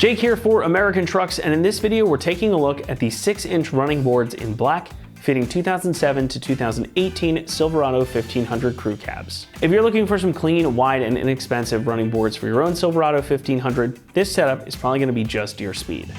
Jake here for American Trucks, and in this video we're taking a look at the 6-inch running boards in black fitting 2007 to 2018 Silverado 1500 crew cabs. If you're looking for some clean, wide, and inexpensive running boards for your own Silverado 1500, this setup is probably going to be just your speed.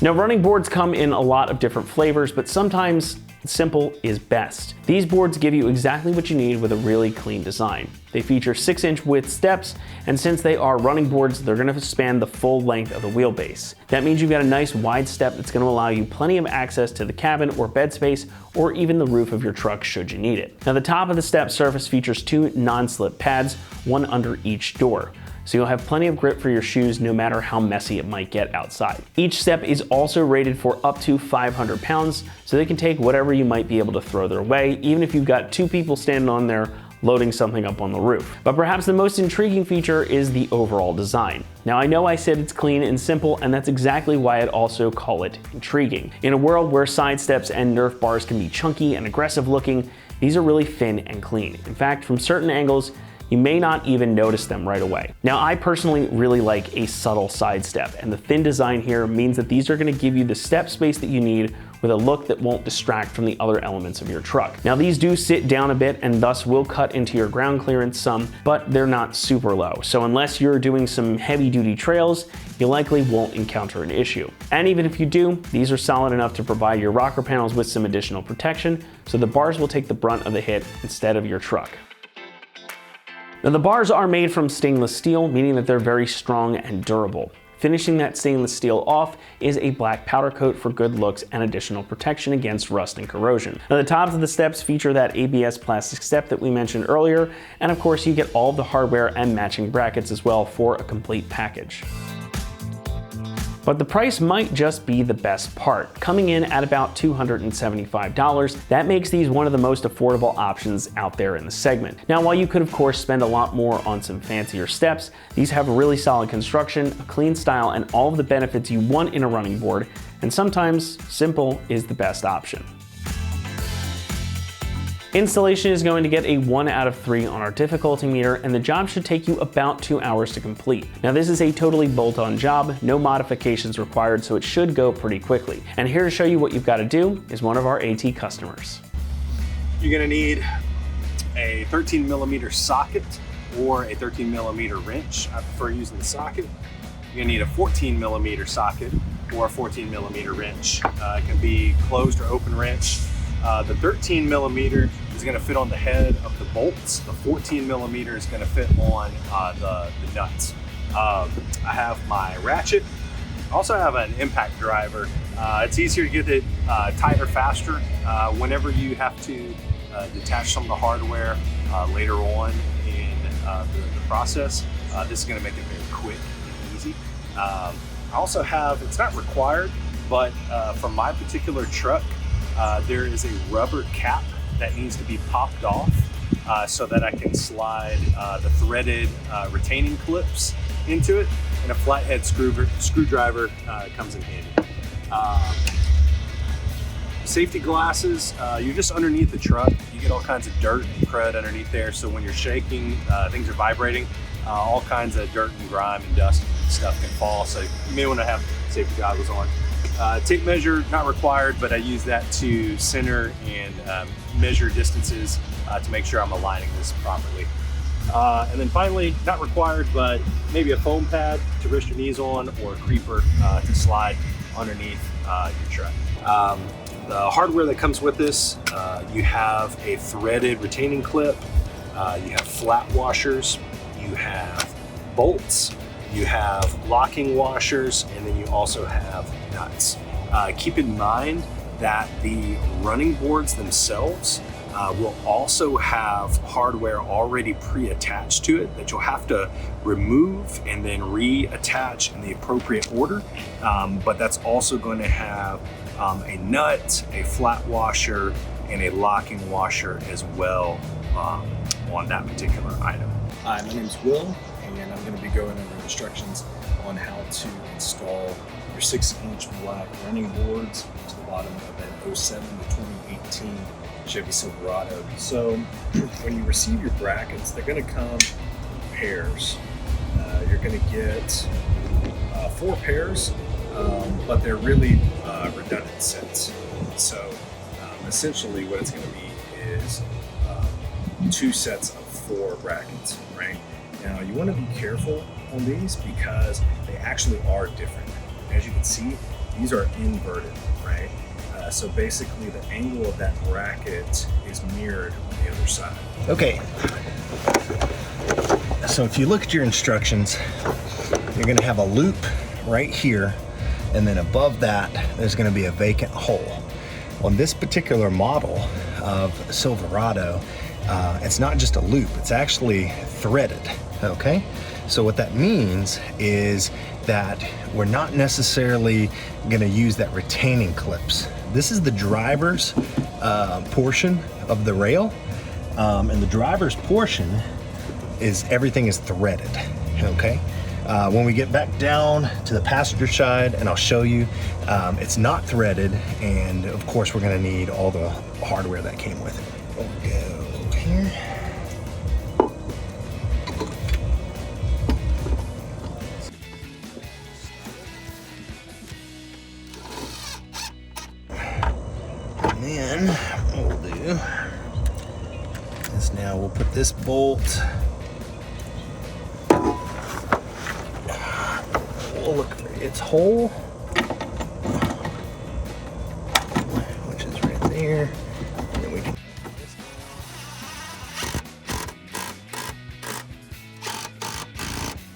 Now, running boards come in a lot of different flavors, but sometimes simple is best. These boards give you exactly what you need with a really clean design. They feature 6-inch width steps, and since they are running boards, they're going to span the full length of the wheelbase. That means you've got a nice wide step that's going to allow you plenty of access to the cabin or bed space, or even the roof of your truck should you need it. Now, the top of the step surface features 2 non-slip pads, one under each door. So you'll have plenty of grip for your shoes no matter how messy it might get outside. Each step is also rated for up to 500 pounds, so they can take whatever you might be able to throw their way, even if you've got 2 people standing on there loading something up on the roof. But perhaps the most intriguing feature is the overall design. Now, I know I said it's clean and simple, and that's exactly why I'd also call it intriguing. In a world where side steps and Nerf bars can be chunky and aggressive looking, these are really thin and clean. In fact, from certain angles, you may not even notice them right away. Now, I personally really like a subtle side step, and the thin design here means that these are going to give you the step space that you need with a look that won't distract from the other elements of your truck. Now, these do sit down a bit and thus will cut into your ground clearance some, but they're not super low. So unless you're doing some heavy duty trails, you likely won't encounter an issue. And even if you do, these are solid enough to provide your rocker panels with some additional protection, so the bars will take the brunt of the hit instead of your truck. Now, the bars are made from stainless steel, meaning that they're very strong and durable. Finishing that stainless steel off is a black powder coat for good looks and additional protection against rust and corrosion. Now, the tops of the steps feature that ABS plastic step that we mentioned earlier, and of course you get all of the hardware and matching brackets as well for a complete package. But the price might just be the best part. Coming in at about $275, that makes these one of the most affordable options out there in the segment. Now, while you could of course spend a lot more on some fancier steps, these have really solid construction, a clean style, and all of the benefits you want in a running board, and sometimes simple is the best option. Installation is going to get a 1 out of 3 on our difficulty meter, and the job should take you about 2 hours to complete. Now, this is a totally bolt-on job, no modifications required, so it should go pretty quickly. And here to show you what you've got to do is one of our AT customers. You're gonna need a 13mm socket or a 13mm wrench. I prefer using the socket. You're gonna need a 14mm socket or a 14mm wrench. It can be closed or open wrench. The 13mm is going to fit on the head of the bolts. The 14mm is going to fit on the nuts. I have my ratchet. I also have an impact driver. It's easier to get it tighter faster. Whenever you have to detach some of the hardware later on in the process, this is going to make it very quick and easy. I also have, it's not required, but for my particular truck, there is a rubber cap that needs to be popped off so that I can slide the threaded retaining clips into it, and a flathead screwdriver comes in handy. Safety glasses, you're just underneath the truck. You get all kinds of dirt and crud underneath there, so when you're shaking, things are vibrating, all kinds of dirt and grime and dust and stuff can fall, so you may want to have safety goggles on. Tape measure, not required, but I use that to center and measure distances to make sure I'm aligning this properly. And then finally, not required, but maybe a foam pad to rest your knees on, or a creeper to slide underneath your truck. The hardware that comes with this, you have a threaded retaining clip, you have flat washers, you have bolts, you have locking washers, and then you also have nuts. Keep in mind that the running boards themselves will also have hardware already pre-attached to it that you'll have to remove and then reattach in the appropriate order. But that's also going to have a nut, a flat washer, and a locking washer as well on that particular item. Hi, my name's Will, and I'm going to be going over instructions on how to install your 6-inch black running boards to the bottom of an 07 to 2018 Chevy Silverado. So when you receive your brackets, they're going to come in pairs. You're going to get 4 pairs, but they're really redundant sets. So essentially what it's going to be is 2 sets of 4 brackets, right? Now you want to be careful on these because they actually are different. As you can see, these are inverted, right? So basically the angle of that bracket is mirrored on the other side. Okay, so if you look at your instructions, you're going to have a loop right here, and then above that there's going to be a vacant hole. On this particular model of Silverado, it's not just a loop, it's actually threaded, okay? So what that means is that we're not necessarily gonna use that retaining clips. This is the driver's portion of the rail, and the driver's portion is everything is threaded, okay? When we get back down to the passenger side, and I'll show you, it's not threaded, and of course we're gonna need all the hardware that came with it. We'll go here. And then what we'll do is now we'll put this bolt, we'll look for its hole, which is right there, and then we can.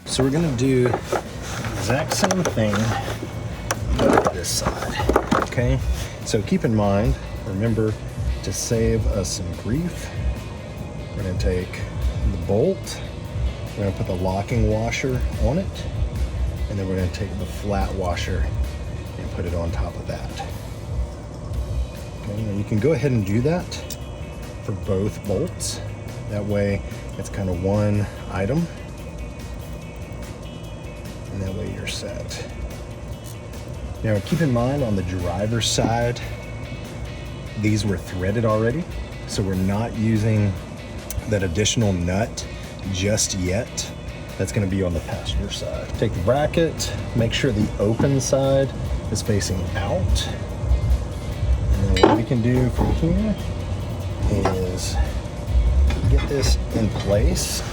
So we're gonna do the exact same thing, but this side, okay? So keep in mind, remember to save us some grief. We're gonna take the bolt, we're gonna put the locking washer on it, and then we're gonna take the flat washer and put it on top of that. Okay, now you can go ahead and do that for both bolts. That way it's kind of one item, and that way you're set. Now keep in mind on the driver's side, these were threaded already, so we're not using that additional nut just yet. That's going to be on the passenger side. Take the bracket, make sure the open side is facing out. And then what we can do from here is get this in place.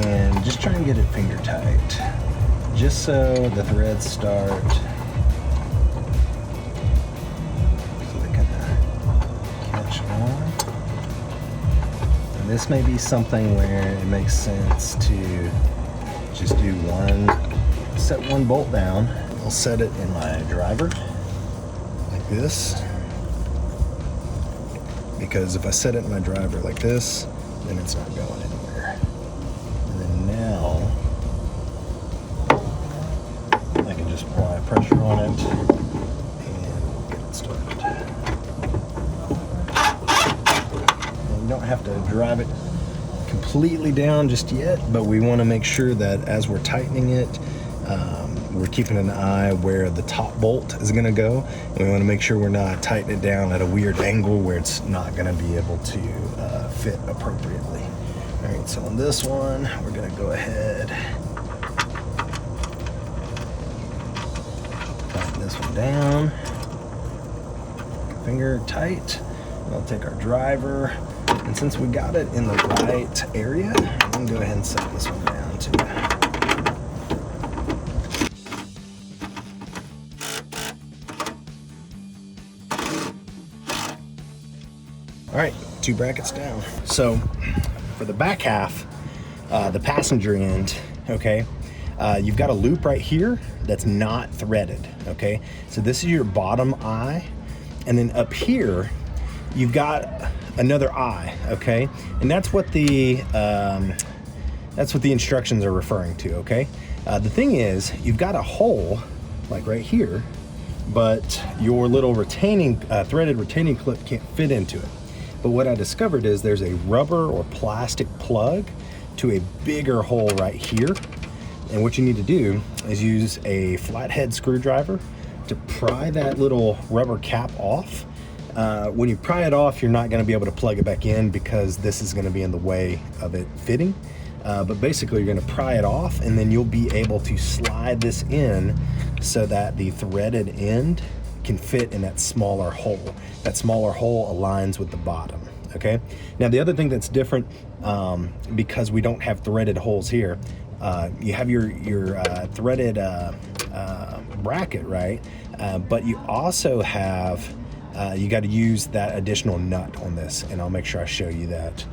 And just try and get it finger tight, just so the threads start, so they can catch on. And this may be something where it makes sense to just do set one bolt down. I'll set it in my driver like this, because if I set it in my driver like this, then it's not going anywhere. Now I can just apply pressure on it and get it started. And you don't have to drive it completely down just yet, but we want to make sure that as we're tightening it, we're keeping an eye where the top bolt is going to go, and we want to make sure we're not tightening it down at a weird angle where it's not going to be able to fit appropriately. All right, so on this one, we're gonna go ahead, tighten this one down, finger tight. We'll take our driver, and since we got it in the right area, I'm gonna go ahead and set this one down too. All right, 2 brackets down. So for the back half, the passenger end, okay, you've got a loop right here that's not threaded, okay? So this is your bottom eye, and then up here, you've got another eye, okay? And that's what the instructions are referring to, okay? The thing is, you've got a hole, like right here, but your little threaded retaining clip can't fit into it. But what I discovered is there's a rubber or plastic plug to a bigger hole right here. And what you need to do is use a flathead screwdriver to pry that little rubber cap off. When you pry it off, you're not going to be able to plug it back in because this is going to be in the way of it fitting. but basically you're going to pry it off, and then you'll be able to slide this in so that the threaded end can fit in that smaller hole. That smaller hole aligns with the bottom. Okay. Now the other thing that's different, because we don't have threaded holes here, you have your threaded bracket, right? But you also have, you got to use that additional nut on this, and I'll make sure I show you that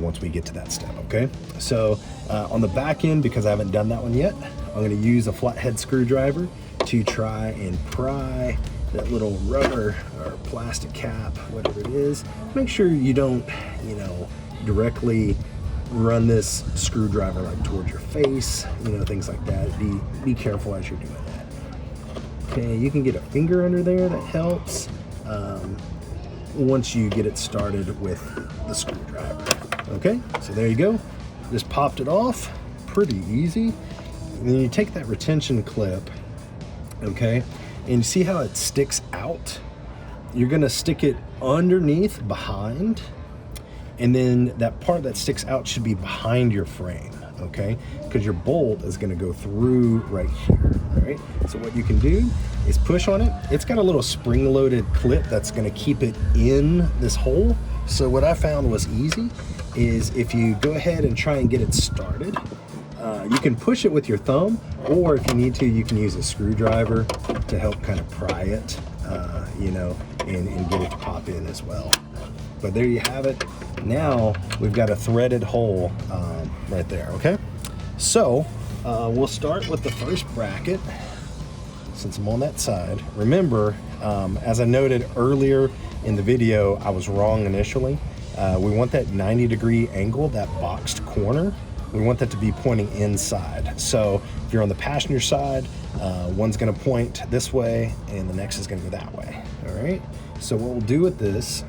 once we get to that step. Okay. So on the back end, because I haven't done that one yet, I'm going to use a flathead screwdriver to try and pry that little rubber or plastic cap, whatever it is. Make sure you don't, you know, directly run this screwdriver like towards your face, you know, things like that. Be careful as you're doing that. Okay, you can get a finger under there, that helps. Once you get it started with the screwdriver. Okay, so there you go. Just popped it off, pretty easy. And then you take that retention clip, okay, and you see how it sticks out? You're gonna stick it underneath, behind, and then that part that sticks out should be behind your frame, okay? Because your bolt is gonna go through right here, all right? So what you can do is push on it. It's got a little spring-loaded clip that's gonna keep it in this hole. So what I found was easy is if you go ahead and try and get it started, you can push it with your thumb, or if you need to, you can use a screwdriver to help kind of pry it, you know, and get it to pop in as well. But there you have it. Now we've got a threaded hole right there, okay? So we'll start with the first bracket, since I'm on that side. Remember, as I noted earlier in the video, I was wrong initially. We want that 90-degree angle, that boxed corner. We want that to be pointing inside. So if you're on the passenger side, one's gonna point this way and the next is gonna go that way, all right? So what we'll do with this,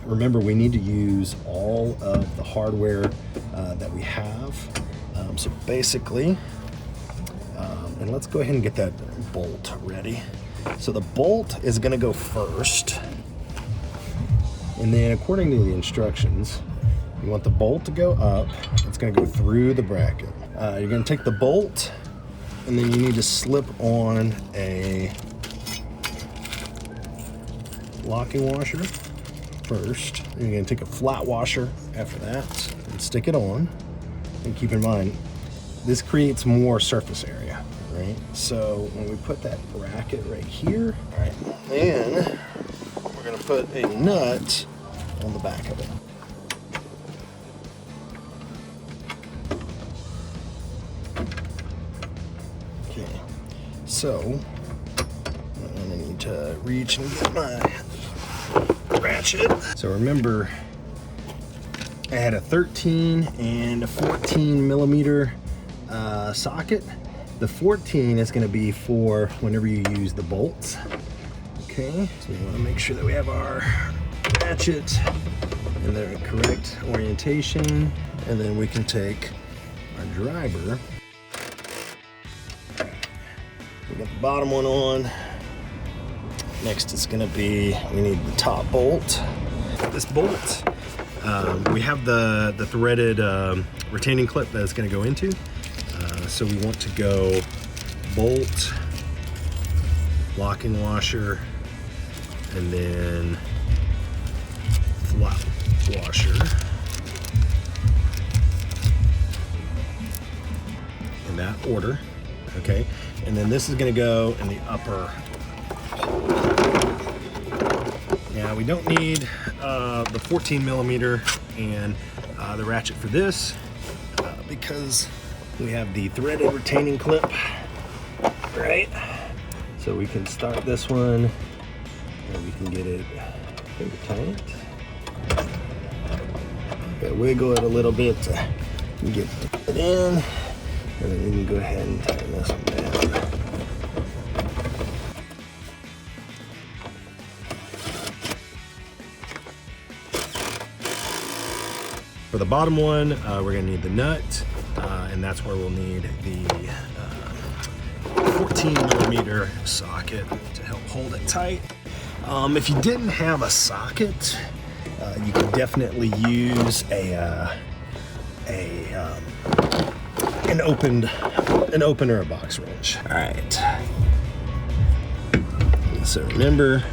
remember we need to use all of the hardware that we have. So basically, and let's go ahead and get that bolt ready. So the bolt is gonna go first. And then according to the instructions, you want the bolt to go up. It's gonna go through the bracket. You're gonna take the bolt, and then you need to slip on a locking washer first. And you're gonna take a flat washer after that and stick it on. And keep in mind, this creates more surface area, right? So when we put that bracket right here, all right, then we're gonna put a nut on the back of it. Okay, so I'm gonna need to reach and get my ratchet. So remember, I had a 13 and a 14 millimeter socket. The 14 is going to be for whenever you use the bolts. Okay, so we want to make sure that we have our ratchet in the correct orientation, and then we can take our driver. We got the bottom one on. Next it's going to be, we need the top bolt. This bolt, we have the threaded retaining clip that it's going to go into. So we want to go bolt, locking washer, and then flat washer. In that order, okay? And then this is going to go in the upper hole. Now we don't need the 14 millimeter and the ratchet for this because we have the threaded retaining clip, right? So we can start this one and we can get it finger tight. Okay, wiggle it a little bit to get it in, and then you can go ahead and tighten this one down. For the bottom one, we're gonna need the nut, and that's where we'll need the 14 millimeter socket to help hold it tight. If you didn't have a socket, you could definitely use a an open or a box wrench. All right. So remember,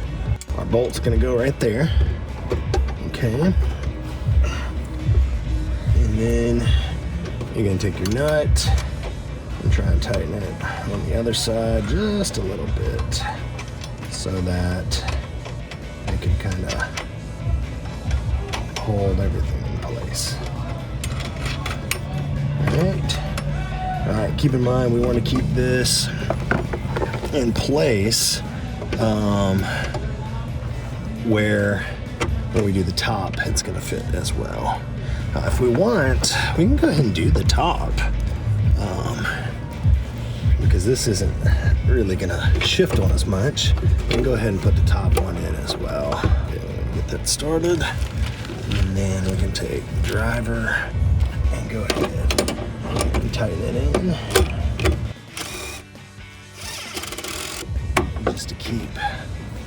our bolt's gonna go right there. Okay. And then you're gonna take your nut and try and tighten it on the other side just a little bit so that it can kind of hold everything in place. All right, keep in mind we want to keep this in place where when we do the top, it's going to fit as well. If we want, we can go ahead and do the top because this isn't really going to shift on us much. We can go ahead and put the top one in as well. Okay, get that started, and then we can take the driver and go ahead and tighten it in just to keep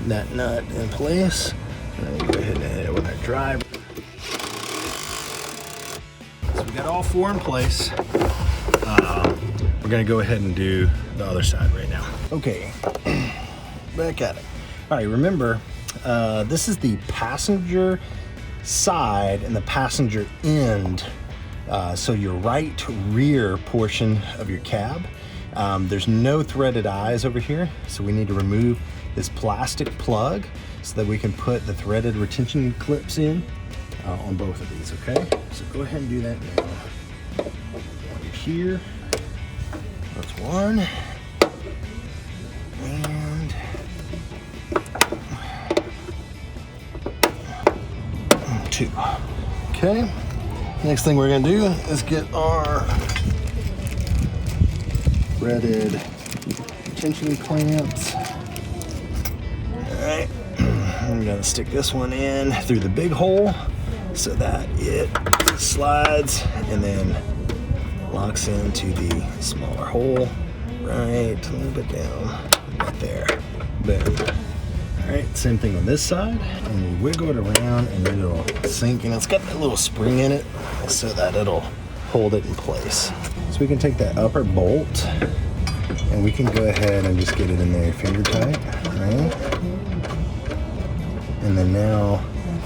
that nut in place. And then we'll go ahead and hit it with our driver. So we got all four in place. We're gonna go ahead and do the other side right now. Okay, back at it. All right, remember, this is the passenger side and the passenger end. So your right rear portion of your cab. There's no threaded eyes over here, so we need to remove this plastic plug so that we can put the threaded retention clips in on both of these, okay? So go ahead and do that now. One here, that's one, and two. Okay, next thing we're gonna do is get our threaded retention clamps. All right, I'm gonna stick this one in through the big hole so that it slides and then locks into the smaller hole right a little bit down, right there. Boom. All right, same thing on this side, and we wiggle it around and then it'll sink, and it's got that little spring in it so that it'll hold it in place. So we can take that upper bolt and we can go ahead and just get it in there finger tight, right? And then now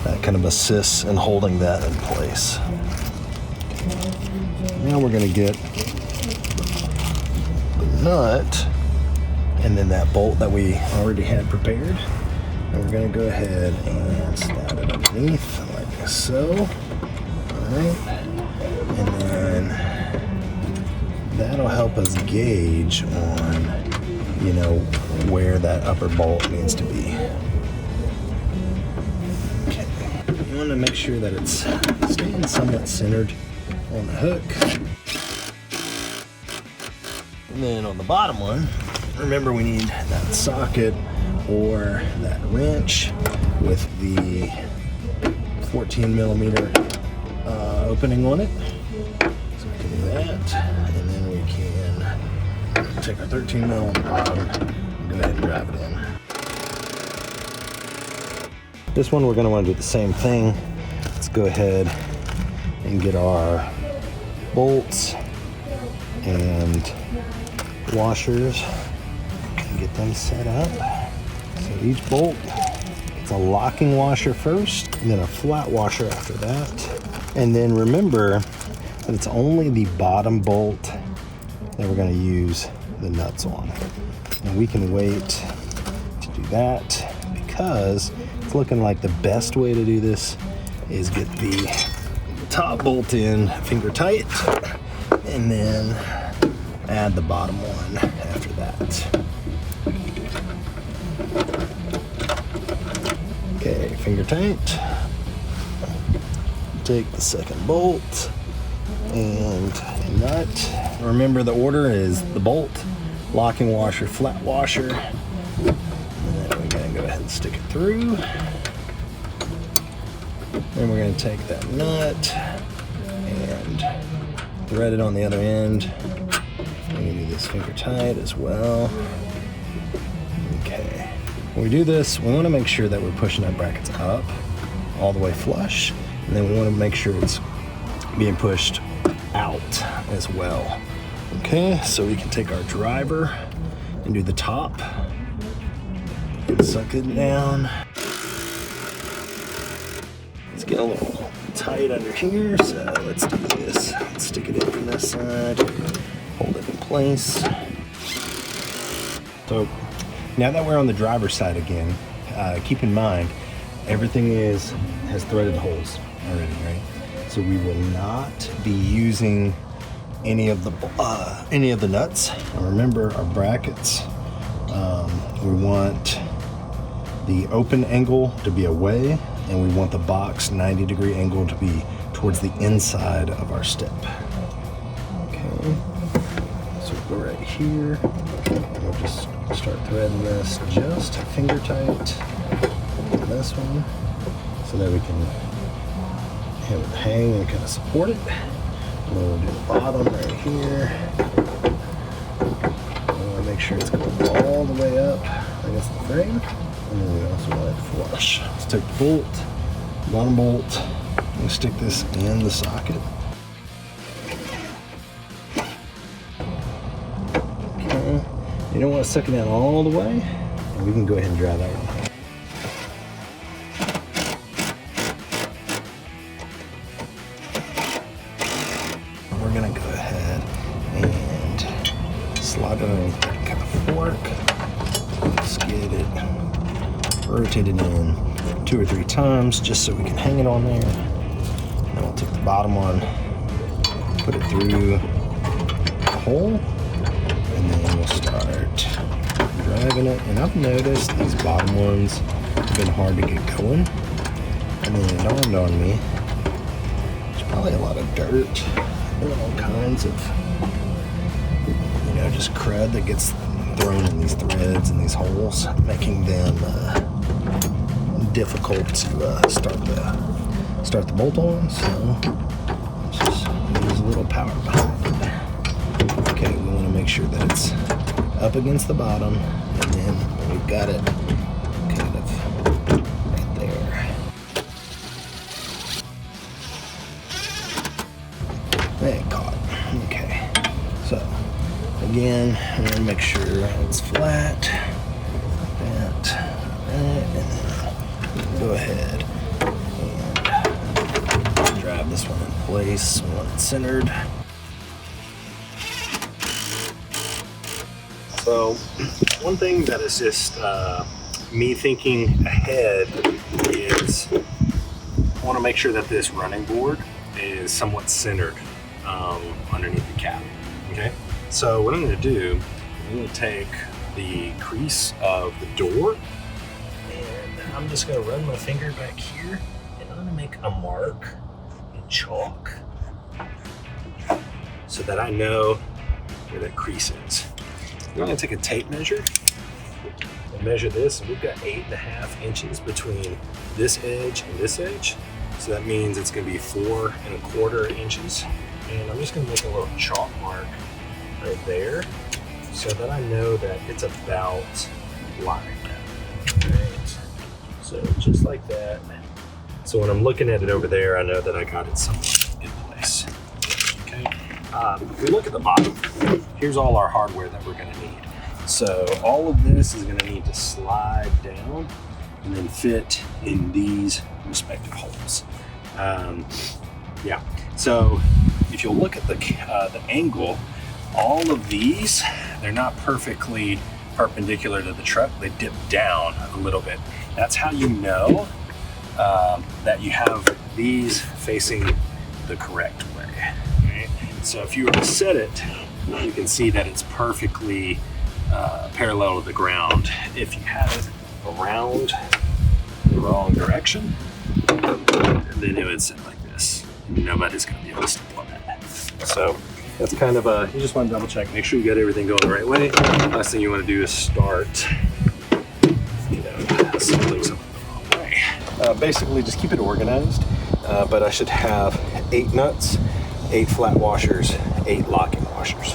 that kind of assists in holding that in place. Now we're gonna get the nut and then that bolt that we already had prepared. And we're gonna go ahead and slide it underneath like so. All right, and then that'll help us gauge on, you know, where that upper bolt needs to be. Okay, you want to make sure that it's staying somewhat centered on the hook. And then on the bottom one, remember we need that socket or that wrench with the 14 millimeter opening on it. So we can do that, and then we can take our 13 mil on the bottom and go ahead and drive it in. This one we're going to want to do the same thing. Let's go ahead and get our bolts and washers and get them set up. So each bolt, it's a locking washer first, and then a flat washer after that. And then remember that it's only the bottom bolt that we're going to use the nuts on. And we can wait to do that because it's looking like the best way to do this is get the top bolt in finger tight and then add the bottom one after that. Okay, finger tight. Take the second bolt and nut. Remember the order is the bolt, locking washer, flat washer. And then we're gonna go ahead and stick it through. Then we're gonna take that nut and thread it on the other end. I'm gonna do this finger tight as well. Okay. When we do this, we wanna make sure that we're pushing our brackets up all the way flush. And then we want to make sure it's being pushed out as well. Okay, so we can take our driver and do the top and suck it down. It's getting a little tight under here, so let's do this. Let's stick it in from this side, hold it in place. So now that we're on the driver's side again, keep in mind everything has threaded holes already, right? So we will not be using any of the nuts. And remember our brackets. We want the open angle to be away, and we want the box 90-degree angle to be towards the inside of our step. Okay, so we'll go right here. We'll just start threading this just finger tight on this one, so that we can have it hang and kind of support it. And then we'll do the bottom right here. We want to make sure it's going all the way up against the frame. And then we also want it flush. Let's take the bolt, bottom bolt, and stick this in the socket. Okay. You don't want to suck it down all the way. And we can go ahead and dry that one. We're gonna go ahead and slide it underneath that kind of fork. Let's get it rotated in 2 or 3 times just so we can hang it on there. Then we'll take the bottom one, put it through the hole, and then we'll start driving it. And I've noticed these bottom ones have been hard to get going. And then it dawned on me, there's probably a lot of dirt and all kinds of, just crud that gets thrown in these threads and these holes, making them difficult to start the bolt on. So let's just use a little power behind it. Okay, we want to make sure that it's up against the bottom, and then when we've got it kind of right there. It caught. Okay, so again, I'm gonna make sure it's flat, like that, and then go ahead and drive this one in place. We want it centered. So one thing that is just me thinking ahead is I want to make sure that this running board is somewhat centered underneath the cap. Okay, so what I'm going to do, I'm going to take the crease of the door, and I'm just going to run my finger back here, and I'm going to make a mark in chalk so that I know where that crease is. I'm going to take a tape measure and measure this, and we've got 8.5 inches between this edge and this edge. So that means it's going to be 4.25 inches. And I'm just going to make a little chalk mark right there so that I know that it's about like that. Right. So just like that. So when I'm looking at it over there, I know that I got it somewhat in place. Okay. If we look at the bottom, here's all our hardware that we're going to need. So all of this is going to need to slide down and then fit in these respective holes. Yeah. So if you'll look at the angle, all of these, they're not perfectly perpendicular to the truck. They dip down a little bit. That's how you know that you have these facing the correct way. Right? So if you were to set it, you can see that it's perfectly parallel to the ground. If you had it around the wrong direction, then it would sit like this. Nobody's going to be able to step on that. So that's kind of you just want to double check, make sure you got everything going the right way. Last thing you want to do is start, assembling something the wrong way. Basically, just keep it organized. But I should have 8 nuts, 8 flat washers, 8 locking washers.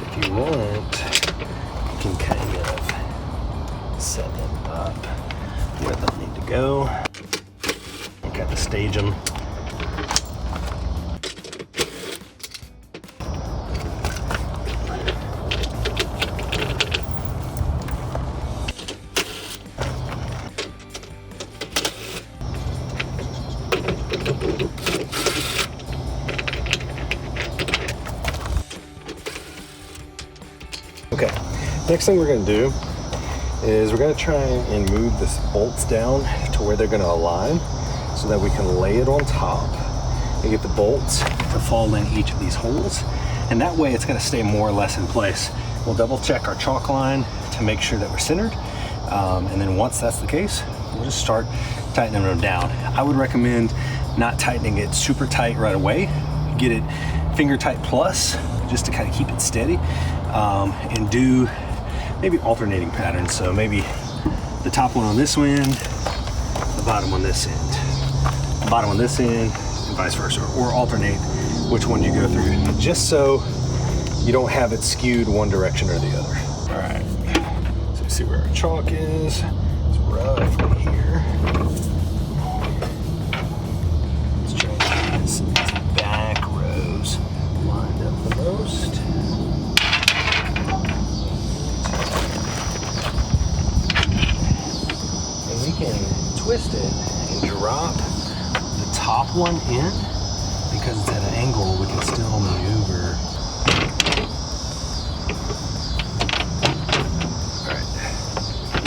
If you want, stage them. Okay, next thing we're going to do is we're going to try and move the bolts down to where they're going to align so that we can lay it on top and get the bolts to fall in each of these holes, and that way it's going to stay more or less in place. We'll double check our chalk line to make sure that we're centered, and then once that's the case, we'll just start tightening them down. I would recommend not tightening it super tight right away. Get it finger tight plus, just to kind of keep it steady, and do maybe alternating patterns. So maybe the top one on this end, the bottom on this end, the bottom on this end, and vice versa, or alternate which one you go through, just so you don't have it skewed one direction or the other. All right, so you see where our chalk is. It's roughly here. Let's try these back rows lined up the most. And we can twist it and drop the top one in, because it's at an angle, we can still maneuver.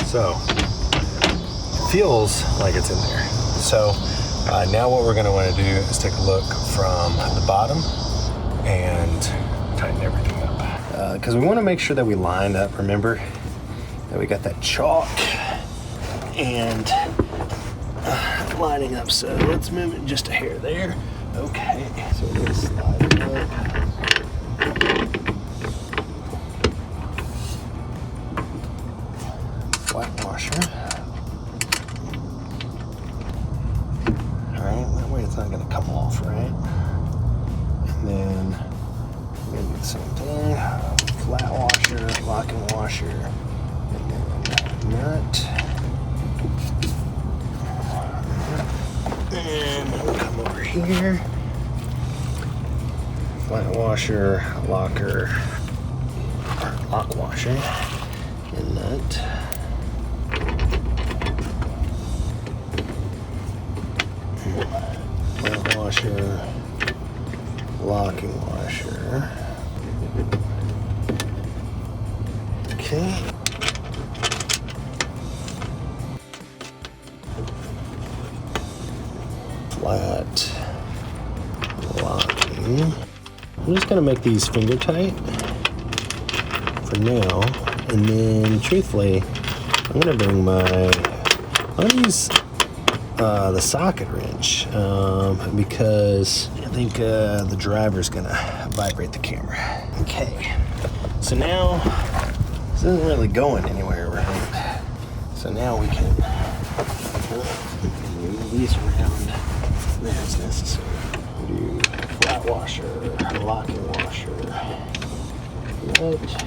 So it feels like it's in there. So now what we're going to want to do is take a look from the bottom and tighten everything up. Because we want to make sure that we line up. Remember that we got that chalk and lining up. So let's move it just a hair there. Okay, so we're going to slide it up. Flat washer. Alright, that way it's not going to come off, right? And then we're going to do the same thing. Flat washer, locking washer, and then nut. And we'll come over here. Flat washer, locker, lock washer, and nut. Flat washer, locking washer. Okay. Flat locking. I'm just gonna make these finger tight for now, and then truthfully, I'm gonna bring I'll use the socket wrench because I think the driver's gonna vibrate the camera. Okay, so now this isn't really going anywhere, right? So now we can move these around as necessary. Do flat washer, locking washer, nut.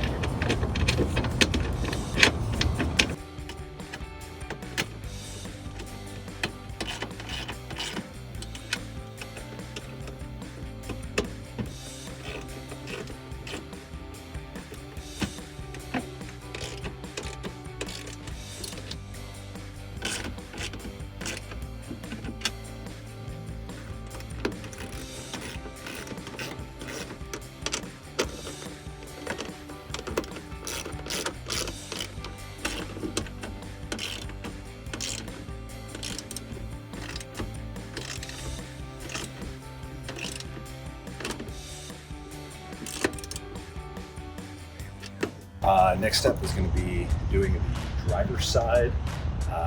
Next step is going to be doing the driver's side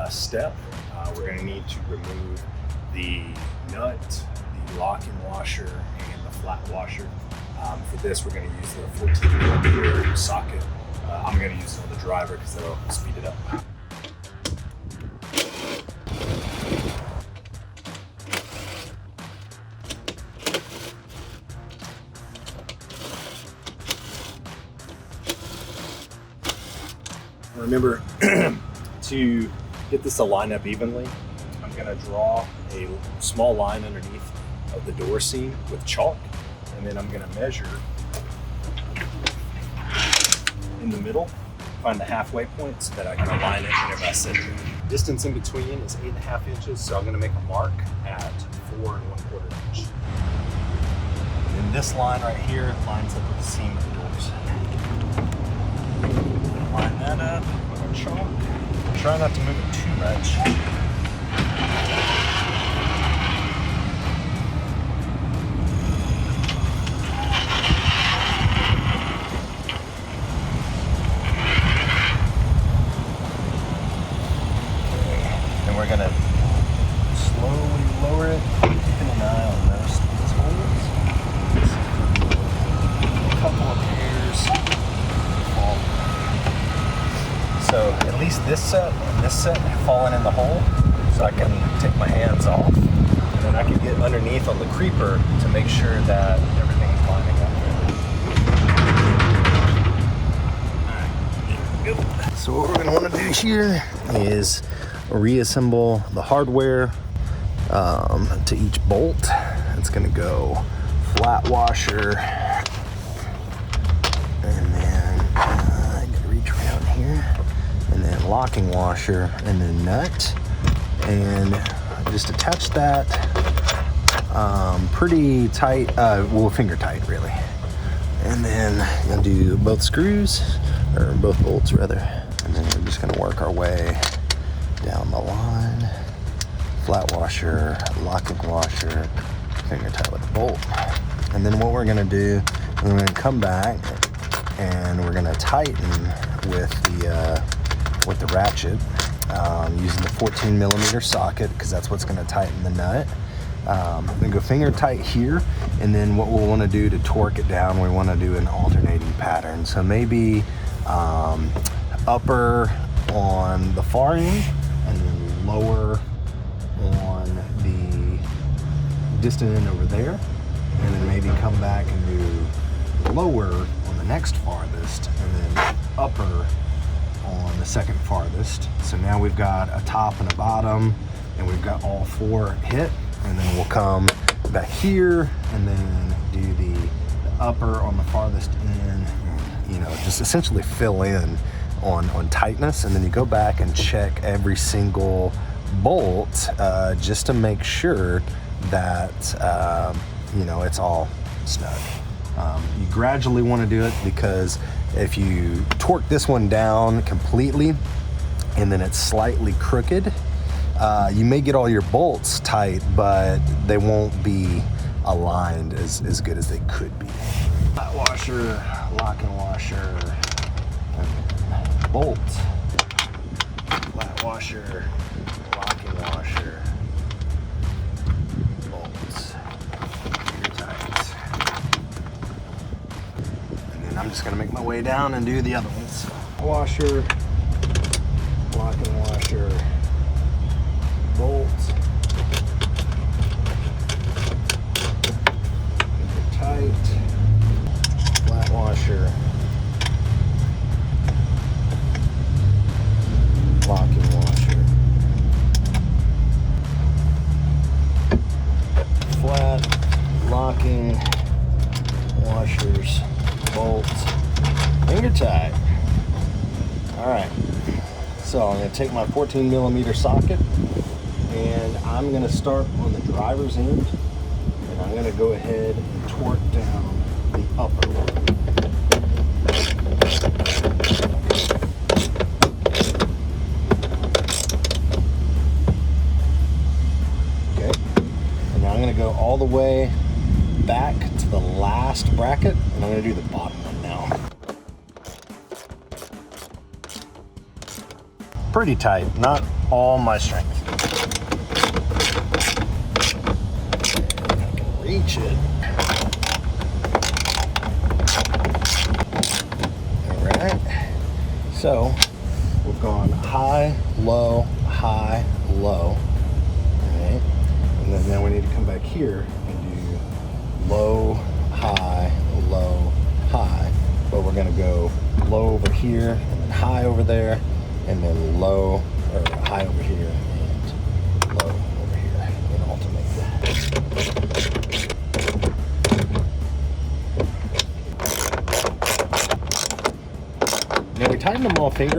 step. We're going to need to remove the nut, the locking washer, and the flat washer. For this, we're going to use the 14mm socket. I'm going to use it on the driver because that'll speed it up. Remember, to get this to line up evenly, I'm going to draw a small line underneath of the door seam with chalk, and then I'm going to measure in the middle, find the halfway point so that I can align it whenever I set it. Distance in between is 8.5 inches, so I'm going to make a mark at 4 1/4 inch. And then this line right here lines up with the seam of the doors. Line that up with our chalk. Try not to move it too much. And we're gonna slowly lower it, keeping an eye on these holes. A couple of hairs fall. So at least this set and this set have fallen in the hole, so I can take my hands off, and then I can get underneath on the creeper to make sure that everything's lining up. All right, so what we're gonna want to do here is reassemble the hardware to each bolt. It's gonna go flat washer, and then I gotta reach around here, and then locking washer, and then nut, and just attach that pretty tight, well, finger tight really. And then I'm gonna do both screws, or both bolts rather, and then we're just gonna work our way down the line. Flat washer, locking washer, finger tight with the bolt. And then what we're gonna do, we're gonna come back and we're gonna tighten with the ratchet, using the 14mm socket, because that's what's gonna tighten the nut. I'm gonna go finger tight here, and then what we'll wanna do to torque it down, we wanna do an alternating pattern. So maybe upper on the far end, and then lower on the distant end over there, and then maybe come back and do lower on the next farthest, and then upper on the second farthest. So now we've got a top and a bottom, and we've got all four hit, and then we'll come back here and then do the upper on the farthest end, you know, just essentially fill in on tightness, and then you go back and check every single bolt just to make sure that you know, it's all snug. You gradually want to do it, because if you torque this one down completely and then it's slightly crooked, you may get all your bolts tight, but they won't be aligned as good as they could be. Flat washer, locking washer, bolt, flat washer, locking washer, bolts, finger tight. And then I'm just gonna make my way down and do the other ones. Washer, locking washer, bolt, finger tight, flat washer, locking washer, flat locking washers, bolts, finger tight. All right, so I'm going to take my 14mm socket, and I'm going to start on the driver's end, and I'm going to go ahead and torque down the upper one. Go all the way back to the last bracket, and I'm going to do the bottom one now. Pretty tight, not all my strength. I can reach it. All right, so we've gone high, low, high, low. And then we need to come back here and do low, high, but we're going to go low over here, and then high over there, and then low, or high over here, and low over here, in tighten them all finger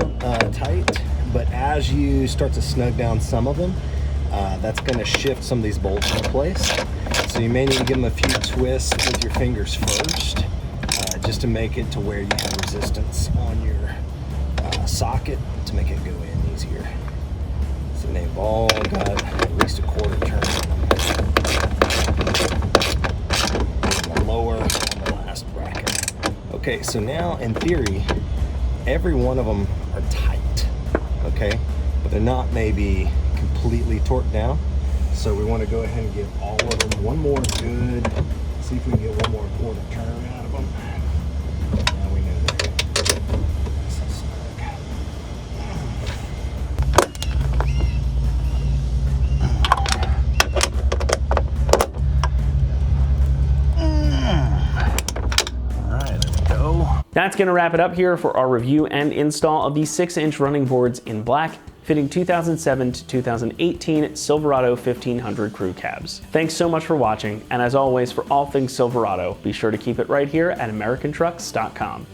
tight, but as you start to snug down some of them, that's going to shift some of these bolts into place. So you may need to give them a few twists with your fingers first, just to make it to where you have resistance on your socket to make it go in easier. So they've all got at least a quarter turn on them. And the lower on the last bracket. Okay, so now in theory, every one of them are tight, okay? But they're not maybe completely torqued down. So we want to go ahead and give all of them one more good, see if we can get one more quarter turn out of them. Now we know they're nice and snug. All right, there we go. That's going to wrap it up here for our review and install of these 6-inch running boards in black, fitting 2007 to 2018 Silverado 1500 crew cabs. Thanks so much for watching, and as always, for all things Silverado, be sure to keep it right here at AmericanTrucks.com.